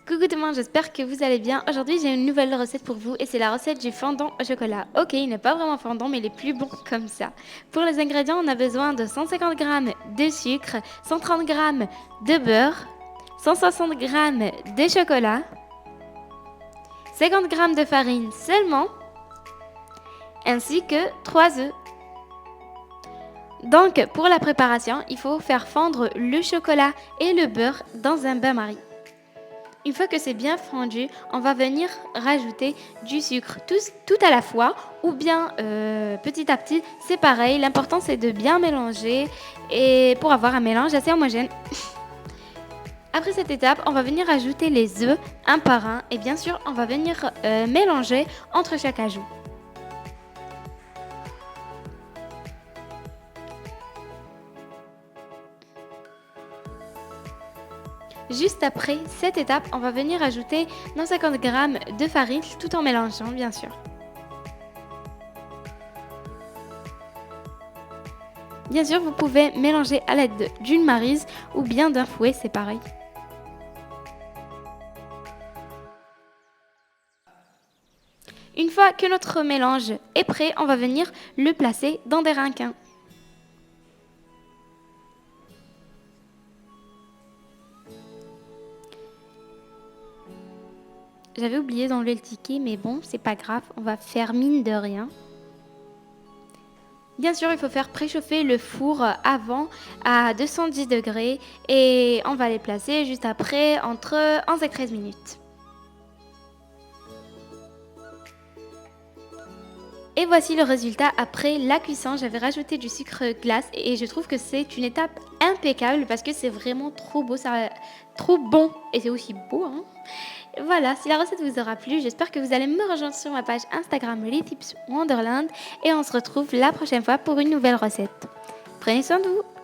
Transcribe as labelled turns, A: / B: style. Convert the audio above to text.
A: Coucou tout le monde, j'espère que vous allez bien. Aujourd'hui, j'ai une nouvelle recette pour vous et c'est la recette du fondant au chocolat. Ok, il n'est pas vraiment fondant, mais il est plus bon comme ça. Pour les ingrédients, on a besoin de 150 g de sucre, 130 g de beurre, 160 g de chocolat, 50 g de farine seulement, ainsi que 3 œufs. Donc, pour la préparation, il faut faire fondre le chocolat et le beurre dans un bain-marie. Une fois que c'est bien fondu, on va venir rajouter du sucre tout à la fois ou bien petit à petit, c'est pareil. L'important c'est de bien mélanger et pour avoir un mélange assez homogène. Après cette étape, on va venir ajouter les œufs un par un et bien sûr, on va venir mélanger entre chaque ajout. Juste après cette étape, on va venir ajouter nos 50 g de farine tout en mélangeant bien sûr. Bien sûr, vous pouvez mélanger à l'aide d'une maryse ou bien d'un fouet, c'est pareil. Une fois que notre mélange est prêt, on va venir le placer dans des raquins. J'avais oublié d'enlever le ticket, mais bon, c'est pas grave, on va faire mine de rien. Bien sûr, il faut faire préchauffer le four avant à 210 degrés et on va les placer juste après entre 11 et 13 minutes. Et voici le résultat après la cuisson. J'avais rajouté du sucre glace et je trouve que c'est une étape impeccable parce que c'est vraiment trop beau, trop bon et c'est aussi beau. Voilà, si la recette vous aura plu, j'espère que vous allez me rejoindre sur ma page Instagram Les Tips Wonderland et on se retrouve la prochaine fois pour une nouvelle recette. Prenez soin de vous.